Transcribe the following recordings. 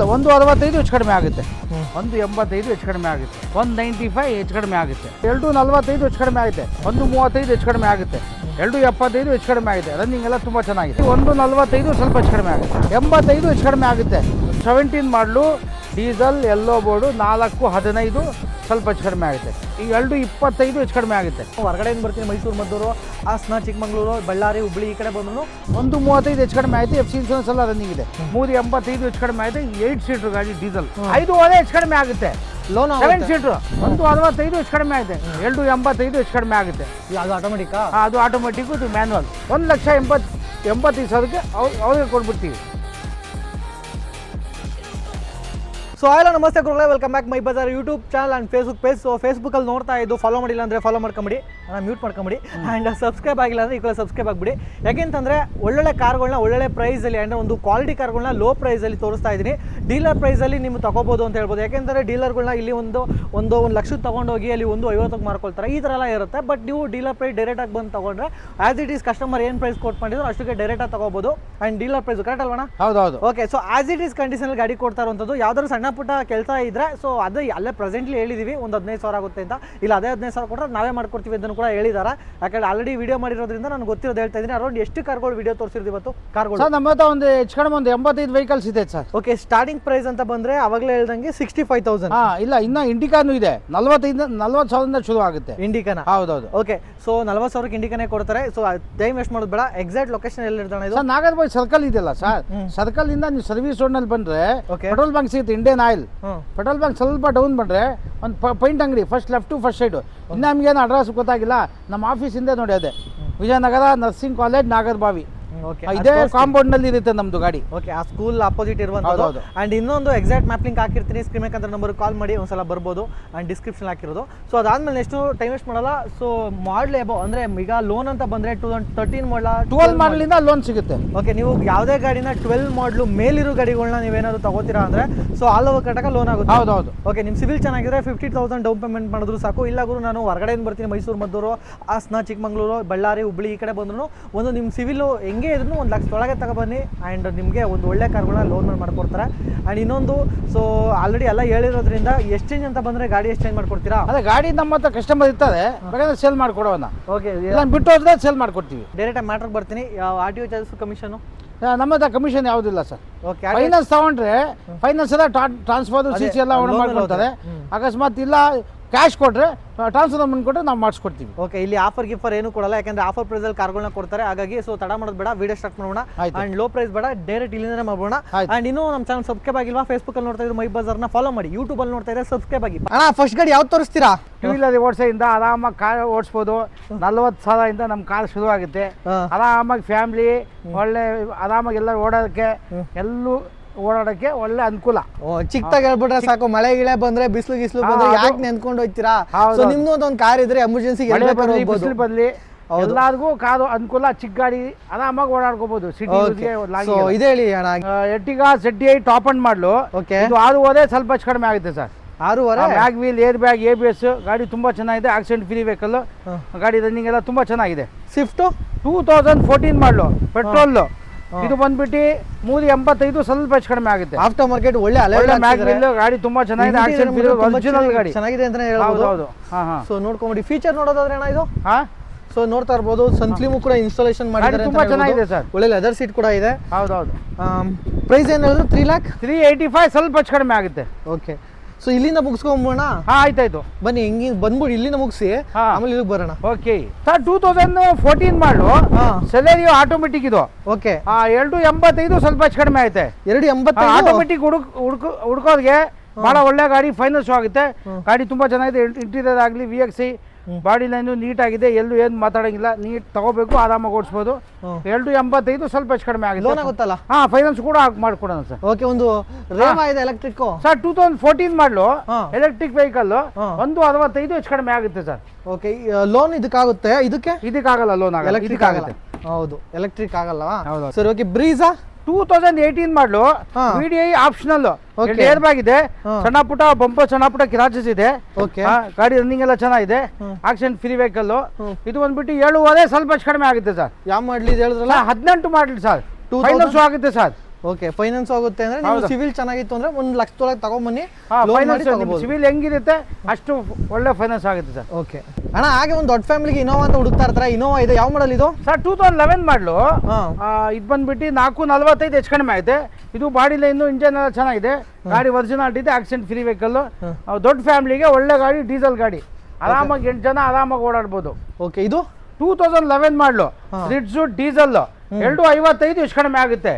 ಒಂದು 65 ಹೆಚ್ಚು ಕಡಿಮೆ ಆಗುತ್ತೆ, ಒಂದು 85 ಹೆಚ್ಚು ಕಡಿಮೆ ಆಗುತ್ತೆ, 195 ಹೆಚ್ಚು ಕಡಿಮೆ ಆಗುತ್ತೆ, 245 ಹೆಚ್ಚು ಕಡಿಮೆ ಆಗುತ್ತೆ, 135 ಹೆಚ್ಚು ಕಡಿಮೆ ಆಗುತ್ತೆ, 275 ಹೆಚ್ಚು ಕಡಿಮೆ ಆಗಿದೆ. ರನ್ನಿಂಗ್ ಎಲ್ಲ ತುಂಬ ಚೆನ್ನಾಗಿದೆ. 145 ಸ್ವಲ್ಪ ಹೆಚ್ಚು ಕಡಿಮೆ ಆಗುತ್ತೆ, 85 ಹೆಚ್ಚು ಕಡಿಮೆ ಆಗುತ್ತೆ. 17 ಮಾಡಲು ಡೀಸೆಲ್ ಎಲ್ಲೋ ಬೋರ್ಡು 415 ಸ್ವಲ್ಪ ಹೆಚ್ಚು ಕಡಿಮೆ ಆಗುತ್ತೆ. ಈಗ 225 ಹೆಚ್ಚು ಕಡಿಮೆ ಆಗುತ್ತೆ. ಹೊರಗಡೆಯಿಂದ ಬರ್ತೀನಿ, ಮೈಸೂರು, ಮದ್ದೂರು, ಹಾಸನ, ಚಿಕ್ಕಮಗಳೂರು, ಬಳ್ಳಾರಿ, ಹುಬ್ಬಳ್ಳಿ ಈ ಕಡೆ ಬಂದ್ರು 135 ಹೆಚ್ಚು ಕಡಿಮೆ ಆಯಿತು. FC ಇನ್ಸೂರೆನ್ಸ್ ಎಲ್ಲ ರನ್ನಿಂಗ್ ಇದೆ. 385 ಹೆಚ್ಚು ಕಡಿಮೆ ಆಯಿತು. 8 ಸೀಟ್ರ್ ಗಾಡಿ ಡೀಸೆಲ್ 5 ಹೆಚ್ಚು ಕಡಿಮೆ ಆಗುತ್ತೆ. ಲೋನ್ 7 ಸೀಟ್ರು 165 ಹೆಚ್ಚು ಕಡಿಮೆ ಆಗಿದೆ. 285 ಹೆಚ್ಚು ಕಡಿಮೆ ಆಗುತ್ತೆ. ಅದು ಆಟೋಮೆಟಿಕಾ? ಅದು ಆಟೋಮೆಟಿಕ್, ಇದು ಮ್ಯಾನ್ಯಲ್. 1,85,000ಕ್ಕೆ ಅವ್ರಿಗೆ ಕೊಟ್ಬಿಡ್ತೀವಿ. ಸೊ ಹಲೋ ನಮಸ್ತೆ ಗುರುಗಳೇ, welcome back my Bazaar YouTube channel and Facebook page. So ಫೇಸ್ಬುಕ್ಕಲ್ಲಿ ನೋಡ್ತಾ ಇದ್ದು ಫಾಲೋ ಮಾಡಿಲ್ಲ ಅಂದರೆ ಫಾಲೋ ಮಾಡ್ಕೊಂಬಿಡಿ, ಮ್ಯೂಟ್ ಮಾಡ್ಕೊಂಬಿಡಿ. ಆ್ಯಂಡ್ ಸಬ್ಸ್ಕ್ರೈಬ್ ಆಗಿಲ್ಲ ಅಂದರೆ ಈ ಸಬ್ಸ್ಕ್ರೈಬ್ ಆಗಿಬಿಡಿ. ಯಾಕೆಂತಂದರೆ ಒಳ್ಳೊಳ್ಳೆ ಕಾರ್ಗಳನ್ನ ಒಳ್ಳೊಳ್ಳೆ ಪ್ರೈಸಲ್ಲಿ ಅಂದರೆ ಒಂದು ಕ್ವಾಲಿಟಿ ಕಾರ್ಗಳನ್ನ ಲೋ ಪ್ರೈಸಲ್ಲಿ ತೋರಿಸ್ತಾ ಇದ್ದೀನಿ. ಡೀಲರ್ ಪ್ರೈಸಲ್ಲಿ ನೀವು ತೊಗೋಬೋದು ಅಂತ ಹೇಳ್ಬೋದು. ಯಾಕೆಂದರೆ ಡೀಲರ್ಗಳನ್ನ ಇಲ್ಲಿ ಒಂದು ಲಕ್ಷಕ್ಕೆ ತೊಗೊಂಡೋಗಿ ಅಲ್ಲಿ 150ಕ್ಕೆ ಮಾರ್ಕೊಳ್ತಾರೆ, ಈ ಥರ ಎಲ್ಲ ಇರುತ್ತೆ. ಬಟ್ ನೀವು ಡೀಲರ್ ಪ್ರೈಸ್ ಡೈರೆಕ್ಟಾಗಿ ಬಂದು ತೊಗೊಂಡ್ರೆ ಆ್ಯಸ್ ಇಟ್ ಈಸ್ ಕಸ್ಟಮರ್ ಏನು ಪ್ರೈಸ್ ಕೊಟ್ಟು ಮಾಡಿದ್ರು ಅಷ್ಟಕ್ಕೆ ಡೈರೆಕ್ಟಾಗಿ ತೊಗೋಬೋದು. ಆ್ಯಂಡ್ ಡೀಲರ್ ಪ್ರೈಸ್ ಕರೆಕ್ಟ್ ಅಲ್ವಣ? ಹೌದೌದು. Okay. So as it is ಕಂಡೀಷನಲ್ಲಿ ಗಾಡಿ ಕೊಡ್ತಾ ಇರುವಂಥದ್ದು. ಯಾವ್ದಾದ್ರು ಸಣ್ಣ ಪುಟ್ಟ ಕೆಲಸ ಇದ್ರೆ ಸೊ ಅದು ಅಲ್ಲೇ ಪ್ರೆಸೆಂಟ್ಲಿ ಹೇಳಿದೀವಿ, ಒಂದು 15,000 ಆಗುತ್ತೆ ಅಂತ. ಇಲ್ಲ ಅದೇ 15,000 ಕೊಟ್ಟರೆ ನಾವೇ ಮಾಡ್ಕೊಡ್ತೀವಿ ಅಂತ ಕೂಡ ಹೇಳಿದ್ದಾರೆ. ಯಾಕಂದ್ರೆ ಆಲ್ರೆಡಿ ವಿಡಿಯೋ ಮಾಡಿರೋದ್ರಿಂದ ನನಗೆ ಗೊತ್ತಿರೋದು ಹೇಳ್ತಾ ಇದ್ದೀನಿ. ಅರೌಂಡ್ ಎಷ್ಟು ಕಾರ್ಗಳು ವಿಡಿಯೋ ತೋರಿಸಿರ್ತೀವಿ ಇವತ್ತು ಕಾರ್ಗಳು? ಸರ್ ನಮ್ಮ ಹತ್ರ ಒಂದು ಹೆಚ್ಚು ಕಡಿಮೆ ಒಂದು 85 ವೆಹಿಕಲ್ಸ್ ಇದೆ ಸರ್. ಓಕೆ. ಸ್ಟಾರ್ಟಿಂಗ್ ಪ್ರೈಸ್ ಅಂತ ಬಂದ್ರೆ ಅವಾಗಲೇ ಹೇಳ್ದಂಗೆ 65,000. ಇಲ್ಲ ಇನ್ನ ಇಂಡಿಕಾನು ಇದೆ. 40,000 ಶುರು ಆಗುತ್ತೆ ಇಂಡಿಕಾನ? ಹೌದೌದು. ಓಕೆ. ಸೊ 40,000ಕ್ಕೆ ಇಂಡಿಕಾನೇ ಕೊಡ್ತಾರೆ. ಸೊ ಟೈಮ್ ವೇಸ್ಟ್ ಮಾಡೋದು ಬೇಡ. ಎಕ್ಸಾಕ್ಟ್ ಲೊಕೇಶನ್ ಎಲ್ಲಿ ಇರ್ತಾನೆ ಇದು? ಸರ್ ನಾಗರಬಾವಿ ಸರ್ಕಲ್ ಇದೆಯಲ್ಲ ಸರ್, ಸರ್ಕಲ್ ಇಂದ ನೀವು ಸರ್ವಿಸ್ ರೋಡ್ ನಲ್ಲಿ ಬಂದ್ರೆ Okay. ಪೆಟ್ರೋಲ್ ಬಂಕ್ ಸಿಗುತ್ತೆ, ಇಂಡಿಯನ್ ಆಯಿಲ್ ಪೆಟ್ರೋಲ್ ಬಂಕ್ ಸ್ವಲ್ಪ ಡೌನ್ ಬಂದ್ರೆ ಒಂದು ಪೈಂಟ್ ಅಂಗಡಿ ಫಸ್ಟ್ ಲೆಫ್ಟ್ ಫಸ್ಟ್ ಸೈಡ್. ಇನ್ನು ನಮ್ಗೇನು ಅಡ್ರೆಸ್ ಗೊತ್ತಾಗಿಲ್ಲ, ನಮ್ಮ ಆಫೀಸ್ ಇಂದ ನೋಡಿ ಅದೇ Vijayanagara nursing college Nagarbhavi. Okay. ಇದೇ ಕಾಂಪೌಂಡ್ ನಲ್ಲಿ ಇರುತ್ತೆ ನಮ್ದು ಗಾಡಿ. ಓಕೆ. ಆ ಸ್ಕೂಲ್ ಅಪೋಸಿಟ್ ಇರುವಂಥದ್ದು. ಅಂಡ್ ಇನ್ನೊಂದು ಎಕ್ಸಾಕ್ಟ್ ಮ್ಯಾಪ್ ಲಿಂಕ್ ಹಾಕಿರ್ತೀನಿ, ಸ್ಕ್ರೀನ್ ಮೇಲೆ ನಂಬರ್ ಕಾಲ್ ಮಾಡಿ ಒಂದ್ಸಲ ಬರ್ಬೋದು. ಅಂಡ್ ಡಿಸ್ಕ್ರಿಪ್ಷನ್ ಹಾಕಿರೋದು. ಸೊ ಅದಾದ್ಮೇಲೆ ಎಷ್ಟು ಟೈಮ್ ವೇಸ್ಟ್ ಮಾಡಲ್ಲ. ಸೊ ಮಾಡಲ್ ಎಬೋ ಅಂದ್ರೆ ಈಗ ಲೋನ್ ಅಂತ ಬಂದ್ರೆ 2013 ಮಾಡಲ 12 ಮಾಡಲಿಂದ ಲೋನ್ ಸಿಗುತ್ತೆ. ಓಕೆ. ನೀವು ಯಾವುದೇ ಗಾಡಿನ 12 ಮಾಡಲು ಮೇಲಿರೋ ಗಾಡಿಗಳನ್ನ ನೀವೇನಾದ್ರು ತಗೋತೀರಾ ಅಂದ್ರೆ so all over Karnataka loan ಆಗುತ್ತೆ. ಹೌದೌದು. ಓಕೆ. ನಿಮ್ಮ ಸಿವಿಲ್ ಚೆನ್ನಾಗಿದ್ರೆ 50,000 ಡೌನ್ ಪೇಮೆಂಟ್ ಮಾಡಿದ್ರು ಸಾಕು. ಇಲ್ಲ ಗುರು ನಾನು ಹೊರಗಡೆಯಿಂದ ಬರ್ತೀನಿ, ಮೈಸೂರು, ಮದ್ದೂರು, ಹಾಸನ, ಚಿಕ್ಕಮಗಳೂರು, ಬಳ್ಳಾರಿ, ಹುಬ್ಬಳ್ಳಿ ಈ ಕಡೆ ಬಂದ್ರು ಒಂದು ನಿಮ್ಮ ಸಿವಿಲ್ ಹೆಂಗೆ ಇದ್ರು 1 ಲಕ್ಷ ಒಳಗೆ ತಗೊಬನ್ನಿ. ಆ್ಯಂಡ್ ನಿಮಗೆ ಒಂದು ಒಳ್ಳೆ ಕಾರ್ಗಳನ್ನ ಲೋನ್ ಮೇಲೆ ಮಾಡ್ಕೊಡ್ತಾರೆ. ಆ್ಯಂಡ್ ಇನ್ನೊಂದು, ಸೊ ಆಲ್ರೆಡಿ ಎಲ್ಲ ಹೇಳಿರೋದ್ರಿಂದ ಎಕ್ಸ್ಚೇಂಜ್ ಅಂತ ಬಂದರೆ ಗಾಡಿ ಎಕ್ಸ್ಚೇಂಜ್ ಮಾಡ್ಕೊಡ್ತೀರಾ? ಅದೇ ಗಾಡಿ ನಮ್ಮ ಹತ್ರ ಕಸ್ಟಮರ್ ಇರ್ತಾರೆ, ಬೇಕಾದ್ರೆ ಸೇಲ್ ಮಾಡ್ಕೊಡೋಣ. ಓಕೆ. ಬಿಟ್ಟು ಹೋದ್ರೆ ಸೇಲ್ ಮಾಡ್ಕೊಡ್ತೀವಿ. ಡೈರೆಕ್ಟಾಗಿ ಮ್ಯಾಟ್ರಿಗೆ ಬರ್ತೀನಿ. ಯಾವ RTO ಚಾರ್ಜಸ್, ಕಮಿಷನು? ನಮ್ಮ ಹತ್ರ ಕಮಿಷನ್ ಯಾವುದಿಲ್ಲ ಸರ್. ಓಕೆ. ಫೈನಾನ್ಸ್ ತಗೊಂಡ್ರೆ ಫೈನಾನ್ಸ್ ಎಲ್ಲ ಟ್ರಾನ್ಸ್ಫರ್ CC ಎಲ್ಲ ಮಾಡ್ಕೊಡ್ತಾರೆ. ಅಕಸ್ಮಾತ್ ಇಲ್ಲ ಕ್ಯಾಶ್ ಕೊಟ್ರೆ ಟ್ರಾನ್ಸ್ಫರ್ ಅಮೌಂಟ್ ಕೊಟ್ಟರೆ ನಾವು ಮಾಡಿಸ್ಕೊಡ್ತೀವಿ. ಓಕೆ. ಇಲ್ಲಿ ಆಫರ್ ಗಿಫರ್ ಏನು ಕೊಡಲ್ಲ, ಯಾಕಂದ್ರೆ ಆಫರ್ ಪ್ರೈಸಲ್ಲಿ ಕಾರ್ಗಳನ್ನ ಕೊಡ್ತಾರೆ. ಹಾಗಾಗಿ ಸೊ ತಡ ಮಾಡೋದು ಬೇಡ, ವಿಡಿಯೋ ಸ್ಟಾರ್ಟ್ ಮಾಡೋಣ. ಅಂಡ್ ಲೋ ಪ್ರೈಸ್ ಬೇಡ, ಡೈರೆಕ್ಟ್ ಇಲ್ಲಿಂದನೇ ಮಾಡೋಣ. ಅಂಡ್ ಇನ್ನೂ ನಮ್ಮ ಚಾನಲ್ ಸಬ್ಸ್ಕ್ರೈಬ್ ಆಗಿಲ್ವಾ? ಫೇಸ್ಬುಕ್ ಅಲ್ಲಿ ನೋಡ್ತಾ ಇದ್ರೆ ಮೈ ಬಜಾರ್ನ ಫಾಲೋ ಮಾಡಿ. ಯೂಟ್ಯೂಬ್ ಅಲ್ಲಿ ನೋಡ್ತಾ ಇದ್ರೆ ಸಬ್ಸ್ಕ್ರೈಬ್ ಆಗಿ. ಅಣ್ಣ ಫಸ್ಟ್ ಗಾಡಿ ಯಾವ್ದು ತೋರಿಸ್ತೀರಾ? 2 ವೀಲರ್ ಓಡಿಸೋದ್ರಿಂದ ಆರಾಮಾಗಿ ಕಾರ್ ಓಡಿಸ್ಬೋದು. 40,000 ನಮ್ಮ ಕಾರ್ ಶುರು ಆಗುತ್ತೆ. ಆರಾಮಾಗಿ ಫ್ಯಾಮಿಲಿ ಒಳ್ಳೆ ಆರಾಮಾಗಿ ಎಲ್ಲ ಓಡೋದಕ್ಕೆ ಎಲ್ಲೂ ಓಡಾಡಕ್ಕೆ ಒಳ್ಳೆ ಅನುಕೂಲ. ಚಿಕ್ಕದಾಗಿ ಹೇಳ್ಬಿಟ್ರೆ ಸಾಕು, ಮಳೆ ಗಿಳೆ ಬಂದ್ರೆ ಬಿಸಿಲು ಬಂದ್ರೆ ಯಾಕೆ ನೆನ್ಕೊಂಡು ಹೋಗ್ತೀರಾ? ಸೊ ನಿಮ್ದು ಒಂದು ಕಾರ್ ಇದ್ರೆ ಎಮರ್ಜೆನ್ಸಿ ಬಿಸಿಲು ಬದಲಿ ಎಲ್ಲರಿಗೂ ಕಾರು ಅನುಕೂಲ. ಚಿಕ್ಕ ಗಾಡಿ ಆರಾಮಾಗಿ ಓಡಾಡ್ಕೋಬಹುದು ಸಿಟಿ. ಇದೇ ಹೇಳಿ ಅಣ್ಣ. ಎರ್ಟಿಗಾ ZDI ಟಾಪ್ ಅಂಡ್ ಮಾಡಲು. ಓಕೆ. ಇದು 6.5 ಸ್ವಲ್ಪ ಹೆಚ್ಚು ಕಡಿಮೆ ಆಗುತ್ತೆ sir. 6.5. Bag wheel, air bag, ABS ಗಾಡಿ ತುಂಬಾ ಚೆನ್ನಾಗಿದೆ. ಆಕ್ಸಿಡೆಂಟ್ ಫ್ರೀ ವೆಹಿಕಲ್ ಗಾಡಿ, ರನ್ನಿಂಗ್ ಎಲ್ಲ ತುಂಬಾ ಚೆನ್ನಾಗಿದೆ. ಸ್ವಿಫ್ಟ್ 2014 ಮಾಡಲು ಪೆಟ್ರೋಲ್. ಇದು ಬಂದ್ಬಿಟ್ಟು 385 ಸ್ವಲ್ಪ ಹೆಚ್ಚು ಕಡಿಮೆ ಆಗುತ್ತೆ. ಆಫ್ಟರ್ ಮಾರ್ಕೆಟ್ ಒಳ್ಳೆ ಗಾಡಿ ತುಂಬಾ ಚೆನ್ನಾಗಿದೆ. ಆಕ್ಸಿಡೆಂಟ್ ಫ್ರೀ ಒರಿಜಿನಲ್ ಗಾಡಿ ಚೆನ್ನಾಗಿದೆ ಅಂತಾನೆ ಹೇಳ್ಬೋದು. ಹೌದು. ಸೊ ನೋಡ್ಕೊಂಬಿಡಿ. ಫೀಚರ್ ನೋಡೋದಾದ್ರೆ ಅಣ್ಣ ಇದು ಸೊ ನೋಡ್ತಾ ಇರ್ಬೋದು. ಸನ್ಫ್ಲಿಮು ಕೂಡ ಇನ್ಸ್ಟಾಲೇಷನ್ ಮಾಡಿದ್ದಾರೆ, ತುಂಬಾ ಚೆನ್ನಾಗಿದೆ ಸರ್. ಒಳ್ಳೆ ಲೆದರ್ ಸೀಟ್ ಕೂಡ ಇದೆ. ಹೌದೌದು. ಪ್ರೈಸ್ ಏನು ಹೇಳಿದ್ರು? 3,85 ಸ್ವಲ್ಪ ಹೆಚ್ಚು ಕಡಿಮೆ ಆಗುತ್ತೆ. ಓಕೆ. ಸೊ ಇಲ್ಲಿಂದ ಮುಗಿಸ್ಕೊಂಬೋಣ. ಆಯ್ತಾಯ್ತು, ಬನ್ನಿ. ಹೆಂಗಿ ಬಂದ್ಬಿಡಿ, ಇಲ್ಲಿಂದ ಮುಗಿಸಿ ಆಮೇಲೆ ಇಲ್ಲಿಗೆ ಬರೋಣ. Okay sir. 2014 ಮಾಡಲು ಸೆಲೆರಿಯೋ ಆಟೋಮೆಟಿಕ್ ಇದು. ಓಕೆ. 285 ಸ್ವಲ್ಪ ಹೆಚ್ಚು ಕಡಿಮೆ ಆಯ್ತೆ. 285 ಆಟೋಮೆಟಿಕ್ ಹುಡ್ಕೋದ್ಗೆ ಬಹಳ ಒಳ್ಳೆ ಗಾಡಿ. ಫೈನಾನ್ಸ್ ಆಗುತ್ತೆ. ಗಾಡಿ ತುಂಬಾ ಚೆನ್ನಾಗಿದೆ. ಇಂಟೀರಿಯರ್ ಆಗಲಿ, VXI ಬಾಡಿ ಲೈನು ನೀಟ್ ಆಗಿದೆ. ಎಲ್ಲೂ ಏನು ಮಾತಾಡಂಗಿಲ್ಲ. ನೀಟ್ ತಗೋಬೇಕು, ಆರಾಮಾಗಿ ಓಡಿಸ್ಬೋದು. 285 ಸ್ವಲ್ಪ ಹೆಚ್ಚು ಕಡಿಮೆ ಆಗಿದೆ. ಲೋನ್ ಆಗುತ್ತಲ್ಲ? ಫೈನಾನ್ಸ್ ಕೂಡ ಮಾಡ್ಕೊಡೋಣ ಸರ್. ಓಕೆ. ಒಂದು ರೇವಾ ಇದೆ ಎಲೆಕ್ಟ್ರಿಕ್ ಸರ್. 2014 ಮಾಡಲು ಎಲೆಕ್ಟ್ರಿಕ್ ವೆಹಿಕಲ್ 165 ಹೆಚ್ಚು ಕಡಿಮೆ ಆಗುತ್ತೆ ಸರ್. ಓಕೆ. ಲೋನ್ ಇದಕ್ಕಾಗುತ್ತೆ? ಇದಕ್ಕಾಗಲ್ಲ ಲೋನ್ ಆಗಲ್ಲ. ಎಲೆಕ್ಟ್ರಿಕ್ ಆಗುತ್ತೆ. ಹೌದು, ಎಲೆಕ್ಟ್ರಿಕ್ ಆಗಲ್ಲ. ಸರಿ. ಓಕೆ. ಬ್ರೀಜಾ 2018 ಮಾಡಲು VDI ಆಪ್ಷನಲ್. ಏರ್ ಬ್ಯಾಗ್ ಇದೆ, ಸಣ್ಣ ಪುಟ್ಟ ಬಂಪರ್, ಸಣ್ಣ ಪುಟ್ಟ ಕ್ರಾಚಸ್ ಇದೆ. ಗಾಡಿ ರನ್ನಿಂಗ್ ಎಲ್ಲ ಚೆನ್ನಾಗಿದೆ. Accident free vehicle. ಇದು ಬಂದ್ಬಿಟ್ಟು 7.5 ಸ್ವಲ್ಪ ಹೆಚ್ಚು ಕಡಿಮೆ ಆಗುತ್ತೆ ಸರ್. ಯಾವ ಮಾಡಲಿ ಹೇಳಿದ್ರಲ್ಲ? 18 ಮಾಡಲಿ ಸರ್. ಫೈನಾನ್ಸ್ ಆಗುತ್ತೆ ಸರ್. ಓಕೆ ಫೈನಾನ್ಸ್ ಆಗುತ್ತೆ ಅಂದ್ರೆ ನೀವು ಸಿವಿಲ್ ಚೆನ್ನಾಗಿತ್ತು ಅಂದ್ರೆ 1 ಲಕ್ಷದೊಳಗೆ ತಗೊಂಬನ್ನಿ ಸಿವಿಲ್ ಹೆಂಗಿರುತ್ತೆ ಅಷ್ಟು ಒಳ್ಳೆ ಫೈನಾನ್ಸ್ ಆಗುತ್ತೆ ಸರ್. ಓಕೆ ಅಣ್ಣ ಹಾಗೆ ಒಂದು ದೊಡ್ಡ ಫ್ಯಾಮಿಲಿಗೆ ಇನೋವಾ ಅಂತ ಹುಡುಕ್ತಾ ಇರ್ತಾರೆ. ಇನೋವಾ ಇದೆ, ಯಾವ ಮಾಡಲ್ ಇದು ಸರ್? 2011 ಮಾಡಲು. ಇದು ಬಂದ್ಬಿಟ್ಟು 445 ಹೆಚ್ಚು ಕಡಿಮೆ ಆಗಿದೆ. ಇದು ಬಾಡಿ ಲೈನು ಇಂಜನ್ ಎಲ್ಲ ಚೆನ್ನಾಗಿದೆ, ಗಾಡಿ ಒರಿಜಿನಾಲಿಟಿ ಇದೆ, ಆಕ್ಸಿಡೆಂಟ್ ಫ್ರೀ ವೆಹಿಕಲ್. ದೊಡ್ಡ ಫ್ಯಾಮಿಲಿಗೆ ಒಳ್ಳೆ ಗಾಡಿ, ಡೀಸೆಲ್ ಗಾಡಿ, ಆರಾಮಾಗಿ 8 ಜನ ಆರಾಮಾಗಿ ಓಡಾಡ್ಬೋದು. ಓಕೆ ಇದು 2011 ಮಾಡಲು, ರಿಡ್ಜ್ ಡೀಸೆಲ್, 255 ಹೆಚ್ಚು ಕಡಿಮೆ ಆಗುತ್ತೆ.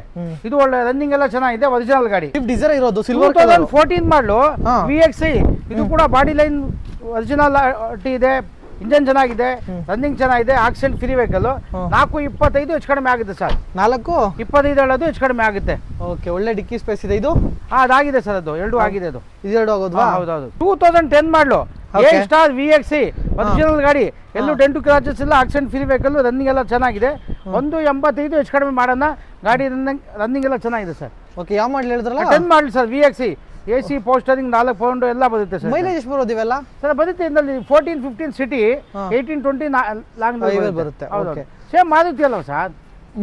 ಇದು ಒಳ್ಳೆ ರನ್ನಿಂಗ್ ಎಲ್ಲ ಚೆನ್ನಾಗಿದೆ, ಒರಿಜಿನಲ್ ಗಾಡಿ. ಡಿಸೈರ್ ಇರೋದು ಸಿಲ್ವರ್ 2014 ಮಾಡಲು VXi. ಇದು ಕೂಡ ಬಾಡಿ ಲೈನ್ ಒರಿಜಿನಲ್ ಇದೆ, ಇಂಜನ್ ಚೆನ್ನಾಗಿದೆ, ರನ್ನಿಂಗ್ ಚೆನ್ನಾಗಿದೆ, ಆಕ್ಸಿಡೆಂಟ್ ಫ್ರೀ ವೆಹಿಕಲ್. 425 ಹೆಚ್ಚು ಕಡಿಮೆ ಆಗುತ್ತೆ ಸರ್. 425 ಹೇಳೋದು ಹೆಚ್ಚು ಕಡಿಮೆ ಆಗುತ್ತೆ. ಓಕೆ ಒಳ್ಳೆ ಡಿಕ್ಕಿ ಸ್ಪೇಸ್ ಇದೆ. ಇದು ಅದಾಗಿದೆ ಸರ್, ಅದು 2 ಆಗಿದೆ. ಅದು ಇದೆರಡು ಆಗೋದ್ವಾ? ಹೌದೌದು. 2010 ಮಾಡಲು A-Star VXi ಒರಿಜಿನಲ್ ಗಾಡಿ, ಎಲ್ಲೂ ಡೆಂಟು ಕ್ರಾಚಸ್ ಇಲ್ಲ, ಆಕ್ಸಿಡೆಂಟ್ ಫ್ರೀ ವೆಹಿಕಲ್, ರನ್ನಿಂಗ್ ಎಲ್ಲ ಚೆನ್ನಾಗಿದೆ. 185 ಹೆಚ್ಚು ಕಡಿಮೆ ಮಾಡೋಣ, ಗಾಡಿ ರನ್ನಿಂಗ್ ಎಲ್ಲ ಚೆನ್ನಾಗಿದೆ ಸರ್. ಓಕೆ ಯಾವ ಮಾಡಲ್ ಹೇಳಿದ್ರಲ್ಲ? 10 model sir, VXi. AC ಪೋಸ್ಟರಿಂಗ್ 4 pound ಎಲ್ಲ ಬರುತ್ತೆ ಸರ್. ಮೈಲೇಜ್ ಎಷ್ಟು ಬರೋದು ಇವೆಲ್ಲ ಸರ್? ಬರುತ್ತೆ ಇದರಲ್ಲಿ 14-15 ಸಿಟಿ, 18-20 ಲಾಂಗ್ ಬರುತ್ತೆ. ಓಕೆ ಸೇಮ್ ಮಾರುತಿ ಅಲ್ವ ಸರ್?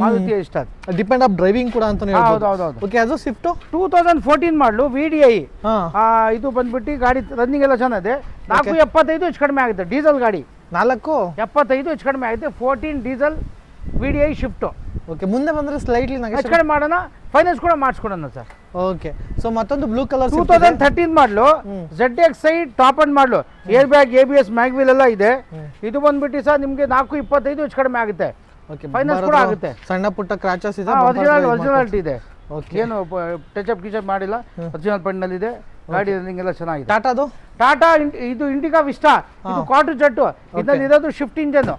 ಮಾರುತಿ ಇಷ್ಟ ಡಿಪೆಂಡ್ ಆಫ್ ಡ್ರೈವಿಂಗ್ ಕೂಡ ಅಂತ. ಹೌದೌದು. ಓಕೆ ಅದು ಸ್ವಿಫ್ಟ್ 2014 ಮಾಡಲು VDI. ಇದು ಬಂದ್ಬಿಟ್ಟು ಗಾಡಿ ರನ್ನಿಂಗ್ ಎಲ್ಲ ಚೆನ್ನಾಗಿದೆ. 475 ಹೆಚ್ಚು ಕಡಿಮೆ ಆಗುತ್ತೆ, ಡೀಸೆಲ್ ಗಾಡಿ. 475 ಹೆಚ್ಚು ಕಡಿಮೆ ಆಗುತ್ತೆ, 14 ಡೀಸೆಲ್ VDI ಶಿಫ್ಟ್. ಓಕೆ ಮುಂದೆ ಬಂದ್ರೆ ಸ್ಲೈಟ್ಲಿ ಹೆಚ್ಚು ಕಡಿಮೆ ಮಾಡೋಣ, ಫೈನಾನ್ಸ್ ಕೂಡ ಮಾಡಿಸ್ಕೊಡೋಣ ಸರ್. ಓಕೆ ಸೊ ಮತ್ತೊಂದು ಬ್ಲೂ ಕಲರ್ 2013 ಮಾಡಲು ZXi ಟಾಪ್ ಅಂಡ್ ಮಾಡಲು, ಏರ್ ಬ್ಯಾಗ್, ABS, ಮ್ಯಾಗ್ವೀಲ್ ಎಲ್ಲ ಇದೆ. ಇದು ಬಂದ್ಬಿಟ್ಟು ಸರ್ ನಿಮಗೆ 425 ಹೆಚ್ಚು ಕಡಿಮೆ ಆಗುತ್ತೆ, ಫೈನಾನ್ಸ್ ಕೂಡ ಆಗುತ್ತೆ. ಸಣ್ಣ ಪುಟ್ಟ ಕ್ರಾಚಸ್ ಇದೆ, ಒರಿಜಿನಾಲಿಟಿ ಇದೆ, ಏನು ಟಚ್ ಅಪ್ ಕಿಚಪ್ ಮಾಡಿಲ್ಲ, ಒರಿಜಿನಲ್ ಪೆಂಡಲ್ ಇದೆ, ಗಾಡಿ ರನ್ನಿಂಗ್ ಎಲ್ಲ ಚೆನ್ನಾಗಿದೆ. ಟಾಟಾ ಇದು ಇಂಡಿಕಾ ವಿಸ್ಟಾ, ಇದು ಕ್ವಾರ್ಟರ್ ಜೆಟ್ಟು, ಇದ್ರಲ್ಲಿ ಇರೋದು ಶಿಫ್ಟ್ ಇಂಜನ್.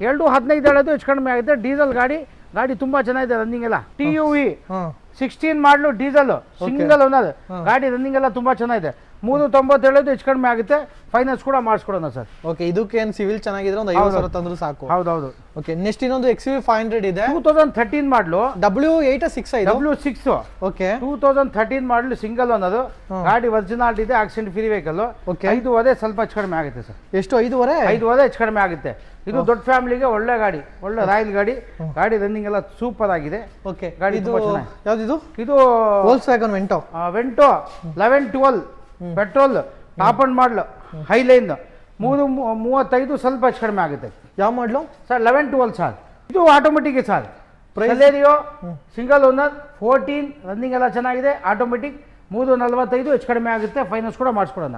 215 ಹೇಳೋದು ಹೆಚ್ಚು ಕಡಿಮೆ ಆಗುತ್ತೆ, ಡೀಸೆಲ್ ಗಾಡಿ. ಗಾಡಿ ತುಂಬಾ ಚೆನ್ನಾಗಿದೆ, ರನ್ನಿಂಗ್ ಎಲ್ಲ. TUV 16 ಮಾಡಲು ಡೀಸೆಲ್, ಸಿಂಗಲ್ ಓನರ್, ಗಾಡಿ ರನ್ನಿಂಗ್ ಎಲ್ಲ ತುಂಬಾ ಚೆನ್ನಾಗಿದೆ. 390 ಹೇಳೋದು ಹೆಚ್ಚು ಕಡಿಮೆ ಆಗುತ್ತೆ, ಫೈನಾನ್ಸ್ ಕೂಡ ಮಾಡಿಸ್ಕೊಡೋಣ ಸರ್. ಓಕೆ ಇದಕ್ಕೆ ಏನು ಸಿವಿಲ್ ಚೆನ್ನಾಗಿದ್ರೆ ಒಂದು 50,000 ತಂದ್ರು ಸಾಕು. ಹೌದೌದು. ಓಕೆ ನೆಕ್ಸ್ಟ್ ಇನ್ನೊಂದು XUV 500 ಇದೆ, 2013 ಮಾಡಲು, W8 W6. ಓಕೆ 2013 ಮಾಡಲು, ಸಿಂಗಲ್ ಓನರ್, ಗಾಡಿ ಒರಿಜಿನಾಲಿಟಿ ಇದೆ, ಆಕ್ಸಿಡೆಂಟ್ ಫ್ರೀ ವೆಹಿಕಲ್. 5.5 ಸ್ವಲ್ಪ ಹೆಚ್ಚು ಕಡಿಮೆ ಆಗುತ್ತೆ ಸರ್. ಎಷ್ಟು? 5.5 ಹೆಚ್ಚು ಕಡಿಮೆ ಆಗುತ್ತೆ. ಇದು ದೊಡ್ಡ ಫ್ಯಾಮಿಲಿಗೆ ಒಳ್ಳೆ ಗಾಡಿ, ಒಳ್ಳೆ ರಾಯಲ್ ಗಾಡಿ, ಗಾಡಿ ರನ್ನಿಂಗ್ ಎಲ್ಲ ಸೂಪರ್ ಆಗಿದೆ. ಓಕೆ ಗಾಡಿ ಯಾವ್ದು? ಇದು Volkswagen Vento 1112 petrol, top end ಮಾಡಲು, ಹೈಲೈನ್, 335 ಸ್ವಲ್ಪ ಹೆಚ್ಚು ಕಡಿಮೆ ಆಗುತ್ತೆ. ಯಾವ ಮಾಡಲು ಸರ್? 1112 ಸರ್. ಇದು automatic sir, Celerio, single owner, 14 running ಎಲ್ಲ ಚೆನ್ನಾಗಿದೆ, ಆಟೋಮೆಟಿಕ್. 345 ಹೆಚ್ಚು ಕಡಿಮೆ ಆಗುತ್ತೆ, ಫೈನಾನ್ಸ್ ಕೂಡ ಮಾಡಿಸ್ಕೊಡೋಣ.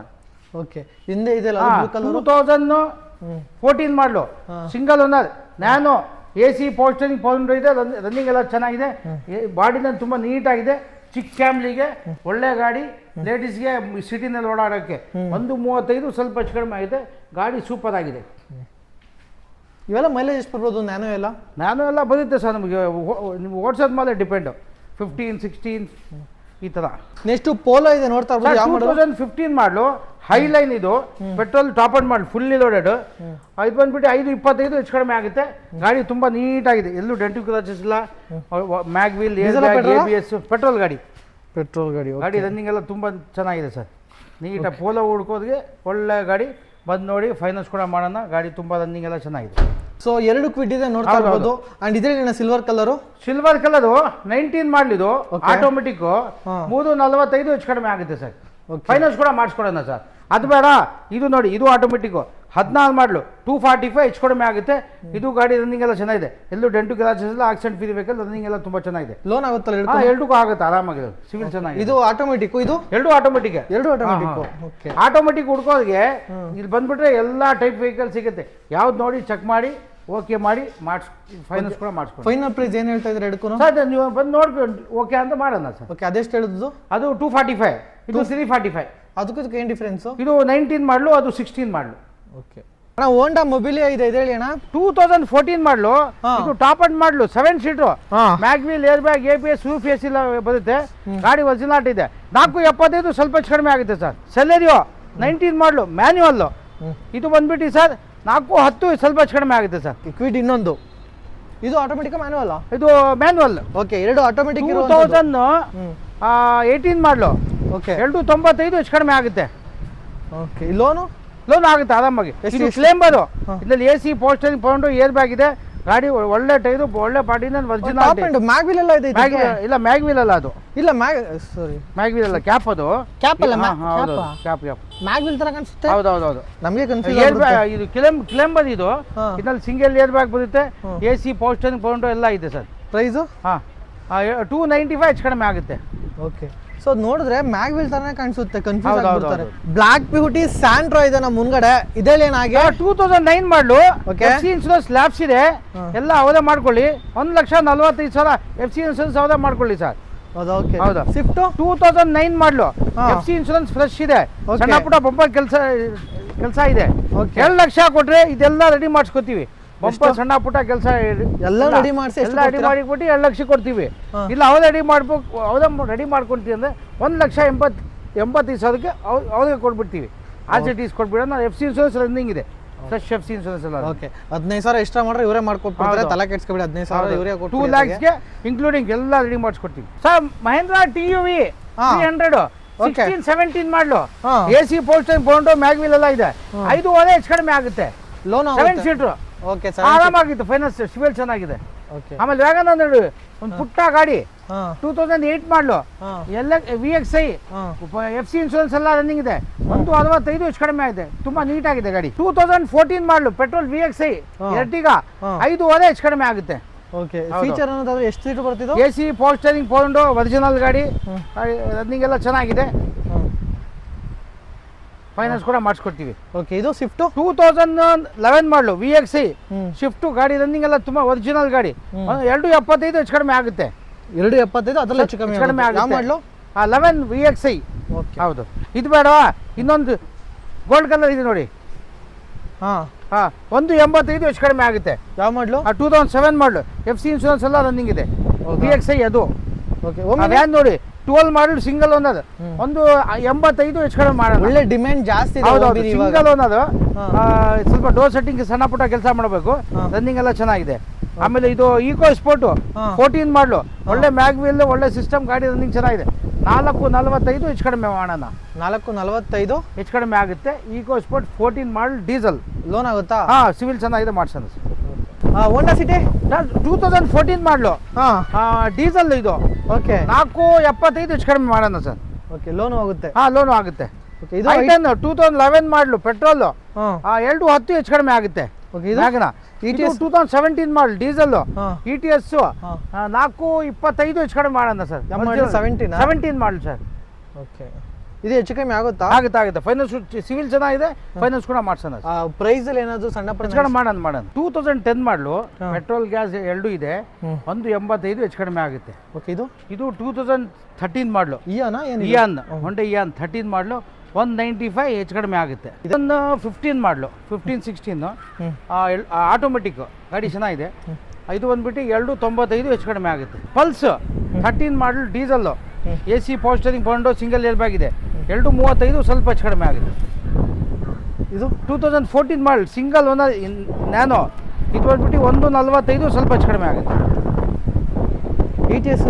ಓಕೆ ಹಿಂದೆ ಇದೆ 2014 ಮಾಡಲು, single owner, Nano, AC power steering ಪೌಂಡ್ ಇದೆ, ರನ್ನಿಂಗ್ ಎಲ್ಲ ಚೆನ್ನಾಗಿದೆ, ಬಾಡಿನ ತುಂಬ ನೀಟಾಗಿದೆ. ಚಿಕ್ಕ ಫ್ಯಾಮಿಲಿಗೆ ಒಳ್ಳೆ ಗಾಡಿ, ಲೇಡೀಸ್ಗೆ ಸಿಟಿನಲ್ಲಿ ಓಡಾಡೋಕ್ಕೆ. 135 ಸ್ವಲ್ಪ ಹೆಚ್ಚು ಕಡಿಮೆ ಆಗಿದೆ, ಗಾಡಿ ಸೂಪರ್ ಆಗಿದೆ. ಇವೆಲ್ಲ ಮೈಲೇಜ್ ಎಷ್ಟು ಬರ್ಬೋದು? ನ್ಯಾನೋ ಎಲ್ಲ ಬರುತ್ತೆ ಸರ್, ನಮಗೆ ನಿಮ್ಗೆ ಓಡಿಸೋದ್ ಮೇಲೆ ಡಿಪೆಂಡು. 15-16 ಈ ಥರ. ನೆಕ್ಸ್ಟ್ ಪೋಲೋ ಇದೆ ನೋಡ್ತಾ ಇರ್ಬೋದು. 2015 ಮಾಡಲು, ಹೈಲೈನ್, ಇದು ಪೆಟ್ರೋಲ್ ಟಾಪ್ ಅಂಡ್ ಮಾಡಲು, ಫುಲ್ಲಿ ಲೋಡೆಡ್. ಇದು ಬಂದ್ಬಿಟ್ಟು 525 ಹೆಚ್ಚು ಕಡಿಮೆ ಆಗುತ್ತೆ, ಗಾಡಿ ತುಂಬಾ ನೀಟಾಗಿದೆ, ಎಲ್ಲೂ ಡೆಂಟು ಕ್ರಾಚಸ್ ಇಲ್ಲ, ಮ್ಯಾಗ್ವೀಲ್, ABS, ಪೆಟ್ರೋಲ್ ಗಾಡಿ. ಗಾಡಿ ರನ್ನಿಂಗ್ ಎಲ್ಲ ತುಂಬಾ ಚೆನ್ನಾಗಿದೆ ಸರ್, ನೀಟಾಗಿ. ಪೋಲೋ ಹುಡ್ಕೋದ್ಗೆ ಒಳ್ಳೆ ಗಾಡಿ, ಬಂದು ನೋಡಿ, ಫೈನಾನ್ಸ್ ಕೂಡ ಮಾಡೋಣ. ಗಾಡಿ ತುಂಬಾ ರನ್ನಿಂಗ್ ಎಲ್ಲ ಚೆನ್ನಾಗಿದೆ. ಸೊ 2 ಕ್ವಿಡ್ ಇದೆ ನೋಡ್ತಾ ಇರ್ಬೋದು. ಅಂಡ್ ಇದ್ರಲ್ಲಿ ಸಿಲ್ವರ್ ಕಲರು 19 ಮಾಡಲಿದು, ಆಟೋಮೆಟಿಕ್, 345 ಹೆಚ್ಚು ಕಡಿಮೆ ಆಗುತ್ತೆ ಸರ್, ಫೈನಾನ್ಸ್ ಕೂಡ ಮಾಡಿಸ್ಕೊಡೋಣ ಸರ್. ಅದು ಬೇಡ, ಇದು ನೋಡಿ, ಇದು ಆಟೋಮೆಟಿಕ್, 14 ಮಾಡಲು, 245 ಹೆಚ್ಚು ಕಡಿಮೆ ಆಗುತ್ತೆ. ಇದು ಗಾಡಿ ರನ್ನಿಂಗ್ ಎಲ್ಲ ಚೆನ್ನಾಗಿದೆ, ಎಲ್ಲೂ ಡೆಂಟು ಕ್ರಾಚಸ್ ಇಲ್ಲ, ಆಕ್ಸಿಡೆಂಟ್ ಫ್ರೀ ವೆಹಿಕಲ್, ರನ್ನಿಂಗ್ ಎಲ್ಲ ತುಂಬಾ ಚೆನ್ನಾಗಿದೆ. ಲೋನ್ ಆಗುತ್ತಲ್ಲ? ಎರಡಕ್ಕೂ ಆಗುತ್ತೆ ಆರಾಮಾಗಿ, ಸಿವಿಲ್ ಚೆನ್ನಾಗಿದೆ. ಇದು ಆಟೋಮೆಟಿಕ್, ಇದು ಎರಡು ಆಟೋಮೆಟಿಕ್. ಆಟೋಮೆಟಿಕ್ ಹುಡ್ಕೋದ್ಗೆ ಇಲ್ಲಿ ಬಂದ್ಬಿಟ್ರೆ ಎಲ್ಲಾ ಟೈಪ್ ವೆಹಿಕಲ್ ಸಿಗುತ್ತೆ, ಯಾವ್ದು ನೋಡಿ ಚೆಕ್ ಮಾಡಿ, ಓಕೆ ಮಾಡಿ, ಫೈನಾನ್ಸ್ ಕೂಡ ಮಾಡಿಸ್ಕೊಂಡು. ಫೈನಲ್ ಪ್ರೈಸ್ ಏನು ಹೇಳ್ತಾ ಇದ್ರೆ ಎರಡಕ್ಕೂ ಸರ್? ನೀವು ಬಂದು ನೋಡ್ಕೊಂಡು ಓಕೆ ಅಂತ ಮಾಡೋಣ ಸರ್. ಓಕೆ ಅದೆಷ್ಟು ಹೇಳಿದ್ದು? ಅದು 245, ಇದು 345. ಅದಕ್ಕೆ ಏನು ಡಿಫ್ರೆನ್ಸ್? ಇದು 19 ಮಾಡಲು, ಅದು 16 ಮಾಡಲು. ಓಕೆ ಅಣ್ಣ ಹೋಂಡಾ ಮೊಬಿಲಿಯಾ ಇದೆ, ಹೇಳಿ ಅಣ್ಣ. 2014 ಮಾಡಲು, ಇದು ಟಾಪ್ ಅಂಡ್ ಮಾಡಲು, 7 seater, mag wheel, air bag, ABS, roof AC ಎಲ್ಲ ಬರುತ್ತೆ, ಗಾಡಿ ಒರಿಜಿನಾಲಿಟಿ ಇದೆ. 475 ಸ್ವಲ್ಪ ಹೆಚ್ಚು ಕಡಿಮೆ ಆಗುತ್ತೆ ಸರ್. ಸೆಲೆರಿಯೋ 19 ಮಾಡಲು, ಮ್ಯಾನ್ಯುವಲ್, ಇದು ಬಂದ್ಬಿಟ್ಟು ಸರ್ 410 ಸ್ವಲ್ಪ ಹೆಚ್ಚು ಕಡಿಮೆ ಆಗುತ್ತೆ ಸರ್. ಕ್ವಿಡ್ ಇನ್ನೊಂದು, ಇದು ಆಟೋಮೆಟಿಕ್ ಮ್ಯಾನ್ಯುವಲ್? ಇದು ಮ್ಯಾನ್ಯುವಲ್. ಓಕೆ ಎರಡು ಆಟೋಮೆಟಿಕ್. 2018 ಮಾಡಲು, ಓಕೆ 295 ಹೆಚ್ಚು ಕಡಿಮೆ ಆಗುತ್ತೆ. ಓಕೆ ಲೋನ್ ಆಗುತ್ತೆ ಆರಾಮಾಗಿ. ಇದು ಕ್ಲೇಂಬರು, ಇದರಲ್ಲಿ AC ಪೋಸ್ಟರಿಂಗ್ ಪೌಂಡು, ಏರ್ ಬ್ಯಾಗ್ ಇದೆ, ಗಾಡಿ ಒಳ್ಳೆ ಟೈರು ಒಳ್ಳೆ ಬಾಡಿನ top original and mag wheel ಎಲ್ಲ ಇದೆ ಇದಕ್ಕೆ? ಇಲ್ಲ ಮ್ಯಾಗ್ ವೀಲ್ ಅಲ್ಲ ಅದು, ಇಲ್ಲ ಸಾರಿ ಮ್ಯಾಗ್ ವೀಲ್ ಅಲ್ಲ, ಕ್ಯಾಪ್ ಅದು. ಕ್ಯಾಪ್ ಅಲ್ಲ ಹೌದು ಕ್ಯಾಪ್ ಮ್ಯಾಗ್ ವೀಲ್ ತರ ಕಾಣಿಸುತ್ತೆ. ಹೌದೌದು. ನಮಗೆ ಕನ್ಫ್ಯೂಸ್ ಏರ್ ಬ್ಯಾಗ್ ಇದು ಕ್ಲೆಂಬರ್ ಇದು. ಹಾ. ಇದ್ರಲ್ಲಿ ಸಿಂಗಲ್ ಏರ್ ಬ್ಯಾಗ್ ಬರುತ್ತೆ, AC ಪವರ್ ಸ್ಟೇರಿಂಗ್ ಪೌಂಡ್ ಎಲ್ಲ ಇದೆ ಸರ್. ಪ್ರೈಸು 295 ಹೆಚ್ಚು ಕಡಿಮೆ ಆಗುತ್ತೆ. ಓಕೆ. ಸೊ ನೋಡಿದ್ರೆ ಮ್ಯಾಗ್ ವೀಲ್ ತರನೇ ಕಾಣಿಸುತ್ತೆ, ಕನ್ಫ್ಯೂಸ್ ಹೌದು, ಆಗ್ಬಿಡ್ತಾರೆ. ಬ್ಲಾಕ್ ಬ್ಯೂಟಿ ಸ್ಯಾಂಟ್ರೋ ಇದೆ ನಮ್ಮ ಮುಂಗಡೆ, ಇದರಲ್ಲಿ ಏನಾಗೆ 2009 ಮಾಡಲು Okay. FC ಇನ್ಶೂರೆನ್ಸ್ ಲ್ಯಾಬ್ಸ್ ಇದೆ, ಎಲ್ಲ ಅವರೇ ಮಾಡ್ಕೊಳ್ಳಿ. 1,45,000 FC ಇನ್ಶೂರೆನ್ಸ್ ಅವರೇ ಮಾಡ್ಕೊಳ್ಳಿ ಸರ್. ಹೌದಾ? ಓಕೆ. ಹೌದಾ. ಸ್ವಿಫ್ಟ್ 2009 ಮಾಡಲು ಹಾ. FC ಇನ್ಶೂರೆನ್ಸ್ ಫ್ರೆಶ್ ಇದೆ, Okay. ಸಣ್ಣ ಪುಟ್ಟ ಬಂಪರ್ ಕೆಲಸ ಇದೆ. Okay. 2 ಲಕ್ಷ ಕೊಟ್ರೆ ಇದೆಲ್ಲ ರೆಡಿ ಮಾಡಿಸ್ಕೊತೀವಿ. ಬಂಪರ್ ಸಣ್ಣ ಪುಟ್ಟ ಕೆಲಸ ಎಲ್ಲ ರೆಡಿ ಮಾಡಿಸಿ ಎಷ್ಟು ಎಲ್ಲ ರೆಡಿ ಮಾಡಿಬಿಟ್ಟು 2 ಲಕ್ಷ ಕೊಡ್ತೀವಿ. ಹಾ. ಇಲ್ಲ ಅವರೇ ರೆಡಿ ಮಾಡ್ಬೇಕು, ಅವರೇ ರೆಡಿ ಮಾಡ್ಕೊಳ್ತೀವಿ ಅಂದರೆ 1,85,000ಕ್ಕೆ ಅವ್ರಿಗೆ ಕೊಟ್ಬಿಡ್ತೀವಿ. ಆರ್ಸಿಟೀಸ್ ಕೊಟ್ಬಿಡೋಣ. FC ಇನ್ಶೂರೆನ್ಸ್ ರನ್ನಿಂಗ್ ಇದೆ, ಫ್ರೆಶ್ FC ಇನ್ಶೂರೆನ್ಸ್ ಎಲ್ಲ. ಓಕೆ. 15,000 ಎಕ್ಸ್ಟ್ರಾ ಮಾಡ್ರೆ ಇವರೇ ಮಾಡ್ಕೊಡ್ತಾರೆ, ಹೌದು. ತಲೆ ಕೆಡ್ಸ್ಕೊಬೇಡಿ. 15,000 ಇವರೇ 2 lakhsಗೆ ಇನ್ಕ್ಲೂಡಿಂಗ್ ಎಲ್ಲ ರೆಡಿ ಮಾಡಿಸ್ಕೊಡ್ತೀವಿ ಸರ್. Mahindra TUV 300 Okay. 16-17 ಮಾಡಲು, ಹಾ. AC ಪವರ್ ಸ್ಟೇರಿಂಗ್ ಪೌಂಡು ಮ್ಯಾಗ್ ವೀಲ್ ಎಲ್ಲ ಇದೆ. 5.5 ಹೆಚ್ಚು ಕಡಿಮೆ ಆಗುತ್ತೆ. Loan 7 seater okay. ಆರಾಮಾಗಿತ್ತು, ಫೈನಾನ್ಸ್ ಸಿವಿಲ್ ಚೆನ್ನಾಗಿದೆ. ಓಕೆ. ಆಮೇಲೆ ವ್ಯಾಗನ್ ಒಂದು ಪುಟ್ಟ ಗಾಡಿ ಹಾ 2008 ಮಾಡಲು, ಹಾ ಎಲ್ಲ VXI ಹಾ FC ಇನ್ಶೂರೆನ್ಸ್ ಎಲ್ಲ ರನ್ನಿಂಗ್ ಇದೆ. 165 ಹೆಚ್ಚು ಕಡಿಮೆ ಆಗಿದೆ, ತುಂಬಾ ನೀಟಾಗಿದೆ ಗಾಡಿ. 2014 ಮಾಡಲು ಪೆಟ್ರೋಲ್ VXI ಹಾ. ಎರ್ಟಿಗಾ ಹಾ. 5.5 ಹೆಚ್ಚು ಕಡಿಮೆ ಆಗುತ್ತೆ. ಓಕೆ. ಹೌದು. ಫೀಚರ್ ಅನ್ನೋದಾದ್ರೆ ಎಷ್ಟು ಸೀಟ್ ಬರ್ತಿದ್ದು? AC ಪವರ್ ಸ್ಟೇರಿಂಗ್ ಪೌಂಡು ಒರಿಜಿನಲ್ ಗಾಡಿ, ರನ್ನಿಂಗ್ ಎಲ್ಲ ಚೆನ್ನಾಗಿದೆ. ಫೈನಾನ್ಸ್ ಕೂಡ ಮಾಡಿಸ್ಕೊಡ್ತೀವಿ. ಓಕೆ. ಇದು ಸ್ವಿಫ್ಟ್ 2011 ಮಾಡಲು VXI ಹ್ಮ್ ಶಿಫ್ಟ್ ಗಾಡಿ, ರನ್ನಿಂಗ್ ಎಲ್ಲ ತುಂಬಾ ಒರಿಜಿನಲ್ ಗಾಡಿ. 2.75 ಹೆಚ್ಚು ಕಡಿಮೆ ಆಗುತ್ತೆ. 2.75 ಅದ್ರಲ್ಲಿ ಹೆಚ್ಚು ಹೆಚ್ಚು ಕಡಿಮೆ ಕಮ್ಮಿ ಆಗುತ್ತೆ. ಯಾವ ಮಾಡ್ಲು? 11 VXI. ಓಕೆ. ಹೌದು. ಇದು ಬೇಡವಾ, ಇನ್ನೊಂದು ಗೋಲ್ಡ್ ಕಲರ್ ಇದೆ ನೋಡಿ. ಹಾ 1.85 ಹೆಚ್ಚು ಕಡಿಮೆ ಆಗುತ್ತೆ. ಯಾವ ಮಾಡ್ಲು? 2007 ಮಾಡಲು, FC ಇನ್ಶೂರೆನ್ಸ್ ಎಲ್ಲ ರನ್ನಿಂಗ್ ಇದೆ. ಹೌದಾ? VXI ಅದು. ಓಕೆ. ಒಮ್ಮೆ ಅದೇನು ನೋಡಿ 12 ಮಾಡಲು ಸಿಂಗಲ್ ಓನರ್, 1.85 ಹೆಚ್ಚು ಕಡಿಮೆ ಮಾಡೋಣ. ಒಳ್ಳೆ ಡಿಮ್ಯಾಂಡ್ ಜಾಸ್ತಿ ಇದೆ. ಹೌದೌದು, Omni ಇವಾಗ. Single owner. ಹಾ. ಸ್ವಲ್ಪ ಡೋರ್ ಸೆಟ್ಟಿಂಗ್ ಸಣ್ಣ ಪುಟ್ಟ ಕೆಲಸ ಮಾಡಬೇಕು, ಹಾ. ರನ್ನಿಂಗ್ ಎಲ್ಲ ಚೆನ್ನಾಗಿದೆ. ಆಮೇಲೆ ಇದು ಈಕೋ ಸ್ಪೋರ್ಟ್ ಹಾ. 14 ಮಾಡಲು, ಒಳ್ಳೆ ಮ್ಯಾಗ್ ವೀಲ್, ಒಳ್ಳೆ ಸಿಸ್ಟಮ್ ಗಾಡಿ, ರನ್ನಿಂಗ್ ಚೆನ್ನಾಗಿದೆ. 4.45 ಹೆಚ್ಚು ಕಡಿಮೆ ಮಾಡೋಣ. 4.45 ಹೆಚ್ಚು ಕಡಿಮೆ ಆಗುತ್ತೆ. EcoSport 14 model diesel. Loan ಆಗುತ್ತಾ? ಸಿವಿಲ್ ಚೆನ್ನಾಗಿದೆ, ಮಾಡ್ಸೋಣ. ಹೋಂಡಾ ಸಿಟಿ 2014 ಮಾಡಲು, ಹಾ ಡೀಸೆಲ್ ಇದು. ಓಕೆ. 4.75 ಹೆಚ್ಚು ಕಡಿಮೆ ಮಾಡೋಣ ಸರ್. ಓಕೆ. ಲೋನ್ ಆಗುತ್ತೆ. ಲೋನು ಆಗುತ್ತೆ. ಓಕೆ. ಇದು 2011 ಮಾಡಲು ಪೆಟ್ರೋಲ್, ಹಾ 2.10 ಹೆಚ್ಚು ಕಡಿಮೆ ಆಗುತ್ತೆ. ಓಕೆ. ಇದು ಮ್ಯಾಗ್ನ ETS 2017 ಮಾಡಲ್ ಡೀಸೆಲ್, ಹಾ ETS ಹಾ 4.25 ಹೆಚ್ಚು ಕಡಿಮೆ ಮಾಡೋಣ ಸರ್. ಯಾವ model? 17 model sir. ಓಕೆ. ಇದು ಹೆಚ್ಚು ಕಮ್ಮಿ ಆಗುತ್ತಾ? ಆಗುತ್ತೆ. ಫೈನಾನ್ಸ್ ಸಿವಿಲ್ ಚೆನ್ನಾಗಿದೆ, ಫೈನಾನ್ಸ್ ಕೂಡ ಮಾಡ್ಸೋಣ. ಪ್ರೈಸ್ ಅಲ್ಲಿ ಏನಾದ್ರು ಸಣ್ಣ ಹೆಚ್ಚು ಕಡಿಮೆ ಮಾಡೋಣ. 2010 ಮಾಡಲು, ಹಾ. ಪೆಟ್ರೋಲ್ ಗ್ಯಾಸ್ ಎರಡು ಇದೆ. 1.85 ಹೆಚ್ಚು ಕಡಿಮೆ ಆಗುತ್ತೆ. ಓಕೆ. ಇದು 2013 ಮಾಡಲು, ಇಯಾನಾ ಏನು? ಇಯಾನ್ ಹೊಂಡೆ ಇಯಾನ್ 13 ಮಾಡಲು, 195 ಹೆಚ್ಚು ಕಡಿಮೆ ಆಗುತ್ತೆ. ಇದನ್ನು 15 ಮಾಡಲು, 15-16 ಆಟೋಮೆಟಿಕ್ ಗಾಡಿ ಚೆನ್ನಾಗಿದೆ. ಇದು ಬಂದ್ಬಿಟ್ಟು 2.95 ಹೆಚ್ಚು ಕಡಿಮೆ ಆಗುತ್ತೆ. ಪಲ್ಸ್ 13 ಮಾಡಲು diesel, AC power steering pound, single air bag ಇದೆ. 2.35 ಸ್ವಲ್ಪ ಹೆಚ್ಚು ಕಡಿಮೆ ಆಗುತ್ತೆ. ಇದು 2014 ಮಾಡಲ್ ಸಿಂಗಲ್ ಓನರ್ ನ್ಯಾನೋ, ಇದು ಬಂದ್ಬಿಟ್ಟು 1.45 ಸ್ವಲ್ಪ ಹೆಚ್ಚು ಕಡಿಮೆ ಆಗುತ್ತೆ. ETS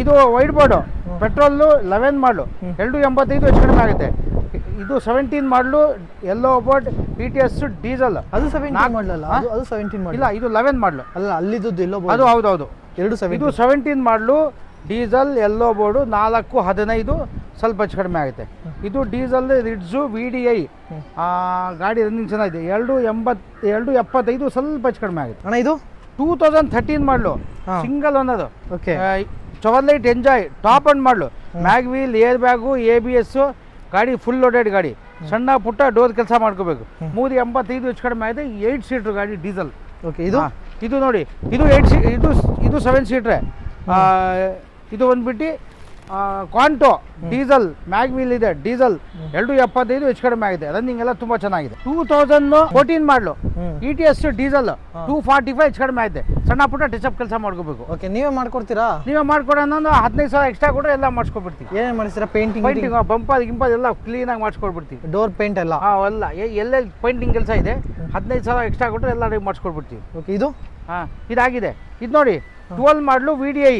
ಇದು ವೈಟ್ ಬೋರ್ಡು ಪೆಟ್ರೋಲು 11 ಮಾಡಲು, 2.85 ಹೆಚ್ಚು ಕಡಿಮೆ ಆಗುತ್ತೆ. ಇದು 17 ಮಾಡಲು ಎಲ್ಲೋ ಬೋರ್ಡ್, ETS ಡೀಸೆಲ್. ಅದು 17 ಮಾಡಲಲ್ಲ? ಅದು 17 ಮಾಡಲ್ ಇಲ್ಲ, ಇದು 11 ಮಾಡಲು. ಅಲ್ಲ, ಅಲ್ಲಿದ್ದು ಎಲ್ಲೋ ಅದು ಹೌದೌದು. ಎರಡು ಇದು 17 ಮಾಡಲು ಡೀಸೆಲ್, ಎಲ್ಲೋ ಬೋರ್ಡು, 4.15 ಸ್ವಲ್ಪ ಹೆಚ್ಚು ಕಡಿಮೆ ಆಗುತ್ತೆ. ಇದು ಡೀಸೆಲ್ ರಿಡ್ಜು VDI ಗಾಡಿ, ರನ್ನಿಂಗ್ ಚೆನ್ನಾಗಿದೆ. 2.75 ಸ್ವಲ್ಪ ಹೆಚ್ಚು ಕಡಿಮೆ ಆಗುತ್ತೆ. ಅಣ್ಣ ಇದು 2013 ಮಾಡಲು, ಹಾ. ಸಿಂಗಲ್ ಅನ್ನೋದು, okay. Chevrolet Enjoy top end ಮಾಡಲು, mag wheel, air bag, ABS ಗಾಡಿ, ಫುಲ್ ಲೋಡೆಡ್ ಗಾಡಿ, ಸಣ್ಣ ಪುಟ್ಟ ಡೋರ್ ಕೆಲಸ ಮಾಡ್ಕೋಬೇಕು. 3.85 ಹೆಚ್ಚು ಕಡಿಮೆ ಆಗಿದೆ. 8 ಸೀಟ್ರ್ ಗಾಡಿ ಡೀಸೆಲ್. ಓಕೆ. ಇದು ಇದು ನೋಡಿ, ಇದು 8 ಸೀಟ್, ಇದು 7 ಸೀಟ್ರೆ. ಇದು ಬಂದ್ಬಿಟ್ಟು ಕ್ವಾಂಟೋ ಡೀಸೆಲ್, ಮ್ಯಾಗ್ ವೀಲ್ ಇದೆ, ಡೀಸೆಲ್. 2.75 ಹೆಚ್ಚು ಕಡಿಮೆ ಆಗಿದೆ. ರನ್ನಿಂಗ್ ಎಲ್ಲ ತುಂಬಾ ಚೆನ್ನಾಗಿದೆ. 2014 ಮಾಡಲು, ETS ಡೀಸೆಲ್ 2.45 ಹೆಚ್ಚು ಕಡಿಮೆ ಆಗಿದೆ. ಸಣ್ಣ ಪುಟ್ಟ ಟಚಪ್ ಕೆಲಸ ಮಾಡ್ಕೋಬೇಕು. ಓಕೆ. ನೀವೇ ಮಾಡ್ಕೊಡ್ತೀರಾ? ನೀವೇ ಮಾಡ್ಕೊಡೋಣ. 15,000 ಎಕ್ಸ್ಟ್ರಾ ಕೊಟ್ಟರೆ ಎಲ್ಲ ಮಾಡಿಸ್ಕೊಡ್ಬಿಡ್ತೀವಿ. ಏನೇನು ಮಾಡಿಸ್ತೀರಾ? ಪೇಂಟಿಂಗ್, ಪೈಂಟಿಂಗ್, ಬಂಪರ್ ಗಿಂಪರ್ ಎಲ್ಲ ಕ್ಲೀನಾಗಿ ಮಾಡಿಸ್ಕೊಡ್ಬಿಡ್ತೀವಿ. ಡೋರ್ ಪೇಂಟ್ ಎಲ್ಲ? ಎಲ್ಲ ಎಲ್ಲೆಲ್ಲಿ ಪೇಂಟಿಂಗ್ ಕೆಲಸ ಇದೆ, 15,000 ಎಕ್ಸ್ಟ್ರಾ ಕೊಟ್ಟರೆ ಎಲ್ಲ ರೆಡಿ ಮಾಡಿಸ್ಕೊಡ್ಬಿಡ್ತೀವಿ. ಓಕೆ. ಇದು ಇದಾಗಿದೆ. ಇದು ನೋಡಿ 12 ಮಾಡಲು VDI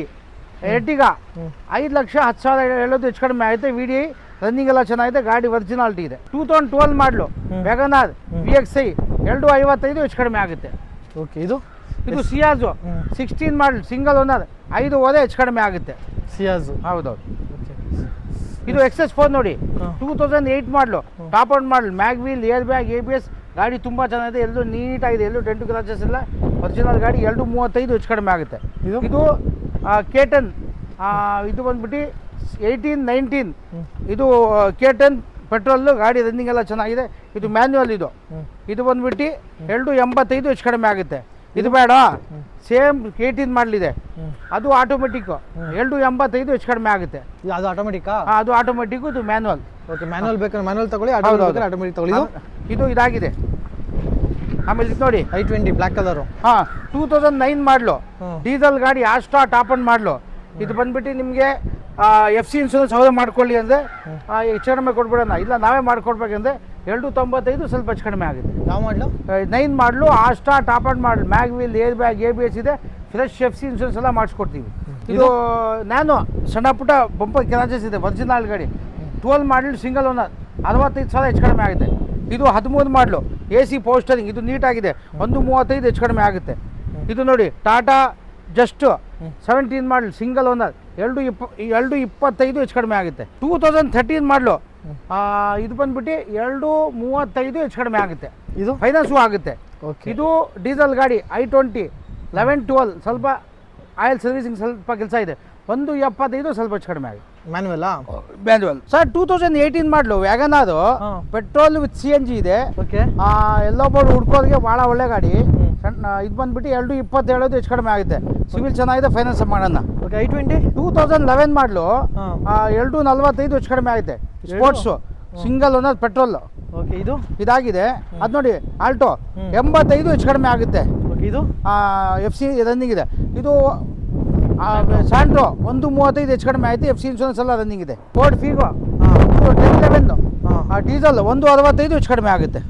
ಎರ್ಟಿಗಾ, 5,10,000 ಹೇಳೋದು ಹೆಚ್ಚು ಕಡಿಮೆ ಆಗುತ್ತೆ. VDI ರನ್ನಿಂಗ್ ಎಲ್ಲ ಚೆನ್ನಾಗಿದೆ, ಗಾಡಿ ಒರಿಜಿನಾಲಿಟಿ ಇದೆ. 2012 ಮಾಡಲು ವ್ಯಾಗನಾರ್ VXI 2.55 ಹೆಚ್ಚು ಕಡಿಮೆ ಆಗುತ್ತೆ. ಓಕೆ. ಇದು ಇದು ಸಿಯಾಜು 16 ಮಾಡಲ್ ಸಿಂಗಲ್ ಓನರ್ 5 ಹೋದೆ ಹೆಚ್ಚು ಕಡಿಮೆ ಆಗುತ್ತೆ. ಸಿಯಾಜು. ಹೌದೌದು. ಇದು XS4 ನೋಡಿ 2008 ಮಾಡಲು top out model mag wheel air bag ABS ಗಾಡಿ ತುಂಬ ಚೆನ್ನಾಗಿದೆ, ಎಲ್ಲೂ ನೀಟಾಗಿದೆ, ಎಲ್ಲೂ ಡೆಂಟು ಕ್ರಾಚಸ್ ಇಲ್ಲ, ಒರಿಜಿನಲ್ ಗಾಡಿ. 235 ಹೆಚ್ಚು ಕಡಿಮೆ ಆಗುತ್ತೆ. ಇದು K10 ಇದು ಬಂದ್ಬಿಟ್ಟು 18-19 ಇದು K10 ಪೆಟ್ರೋಲ್ ಗಾಡಿ ರನ್ನಿಂಗ್ ಎಲ್ಲ ಚೆನ್ನಾಗಿದೆ. ಇದು ಮ್ಯಾನ್ಯುವಲ್. ಇದು ಬಂದ್ಬಿಟ್ಟು 285 ಹೆಚ್ಚು ಕಡಿಮೆ ಆಗುತ್ತೆ. ಇದು ಬೇಡ, ಸೇಮ್ K10 ಮಾಡಲಿದೆ, ಅದು ಆಟೋಮೆಟಿಕ್ 285 ಹೆಚ್ಚು ಕಡಿಮೆ ಆಗುತ್ತೆ. ಅದು ಆಟೋಮೆಟಿಕಾ? ಅದು ಆಟೋಮೆಟಿಕ್, ಇದು ಮ್ಯಾನ್ಯುವಲ್. ಓಕೆ, ಮ್ಯಾನ್ಯುವಲ್ ಬೇಕಾದ್ರೆ ಮ್ಯಾನ್ಯುವಲ್ ತಗೊಳ್ಳಿ, ಆಟೋಮೆಟಿಕ್ ತಗೊಳ್ಳಿ. ಇದು ಇದಾಗಿದೆ. ಆಮೇಲೆ ಇದು ನೋಡಿ i20 ಬ್ಲ್ಯಾಕ್ ಕಲರು. 2009 ಮಾಡಲು ಡೀಸೆಲ್ ಗಾಡಿ ಆಸ್ಟಾ ಟಾಪ್ ಅಂಡ್ ಮಾಡಲು. ಇದು ಬಂದ್ಬಿಟ್ಟು ನಿಮಗೆ FC ಇನ್ಶೂರೆನ್ಸ್ ಅವರೇ ಮಾಡ್ಕೊಳ್ಳಿ ಅಂದರೆ ಹೆಚ್ಚು ಕಡಿಮೆ ಕೊಡ್ಬಿಡೋಣ, ಇಲ್ಲ ನಾವೇ ಮಾಡ್ಕೊಡ್ಬೇಕಂದ್ರೆ 295 ಸ್ವಲ್ಪ ಹೆಚ್ಚು ಕಡಿಮೆ ಆಗುತ್ತೆ. ಯಾವ ಮಾಡಲು? 9 ಮಾಡಲು Asta top and model mag wheel air bag ABS ಇದೆ, ಫ್ರೆಶ್ FC ಇನ್ಶೂರೆನ್ಸ್ ಎಲ್ಲ ಮಾಡಿಸ್ಕೊಡ್ತೀವಿ. ಇದು ನಾನು ಸಣ್ಣ ಪುಟ್ಟ ಬಂಪರ್ ಕ್ರಾಚಸ್ ಇದೆ, ಒರಿಜಿನಲ್ ಗಾಡಿ 12 ಮಾಡಲ್ ಸಿಂಗಲ್ ಓನರ್ 65,000 ಹೆಚ್ಚು ಕಡಿಮೆ ಆಗುತ್ತೆ. ಇದು 13 ಮಾಡಲು AC ಪೋಸ್ಟರಿಂಗ್, ಇದು ನೀಟಾಗಿದೆ, 135 ಹೆಚ್ಚು ಕಡಿಮೆ ಆಗುತ್ತೆ. ಇದು ನೋಡಿ Tata just 17 model single owner 225 ಹೆಚ್ಚು ಕಡಿಮೆ ಆಗುತ್ತೆ. 2013 ಮಾಡಲು ಇದು ಬಂದ್ಬಿಟ್ಟು 235 ಹೆಚ್ಚು ಕಡಿಮೆ ಆಗುತ್ತೆ. ಇದು ಫೈನಾನ್ಸು ಆಗುತ್ತೆ. ಇದು ಡೀಸೆಲ್ ಗಾಡಿ i20 11-12 ಸ್ವಲ್ಪ ಆಯಿಲ್ ಸರ್ವಿಸಿಂಗ್ ಸ್ವಲ್ಪ ಕೆಲಸ ಇದೆ, 175 ಸ್ವಲ್ಪ ಹೆಚ್ಚು ಕಡಿಮೆ ಆಗುತ್ತೆ. ಮ್ಯಾನ್ಯುವಲ್ ಸರ್ 2018 ಮಾಡಲು ವ್ಯಾಗನಾರು ಪೆಟ್ರೋಲ್ ವಿತ್ CNG ಇದೆ. ಓಕೆ, ಎಲ್ಲೊಬ್ಬರು ಹುಡ್ಕೋರಿಗೆ ಭಾಳ ಒಳ್ಳೆ ಗಾಡಿ. ಇದು ಬಂದ್ಬಿಟ್ಟು 227 ಹೆಚ್ಚು ಕಡಿಮೆ ಆಗುತ್ತೆ. ಸಿವಿಲ್ ಚೆನ್ನಾಗಿದೆ, ಫೈನಾನ್ಸ್ ಮಾಡೋಣ. ಓಕೆ, i20 2011 ಮಾಡಲು 245 ಹೆಚ್ಚು ಕಡಿಮೆ ಆಗುತ್ತೆ. Sports single owner petrol. Okay, ಇದು ಇದಾಗಿದೆ. ಅದು ನೋಡಿ ಆಲ್ಟೋ 85 ಹೆಚ್ಚು ಕಡಿಮೆ ಆಗುತ್ತೆ. ಓಕೆ, ಇದು FC ರನ್ನಿಂಗ್ ಇದೆ. ಇದು ಸ್ಯಾಂಟ್ರೋ 135 ಹೆಚ್ಚು ಕಡಿಮೆ ಆಯಿತು, FC ಇನ್ಶೂರೆನ್ಸ್ ಎಲ್ಲ ರನ್ನಿಂಗ್ ಇದೆ. ಫೋರ್ಡ್ ಫೀಗೋ 1011 ಡೀಸೆಲ್ 165 ಹೆಚ್ಚು ಕಡಿಮೆ ಆಗುತ್ತೆ.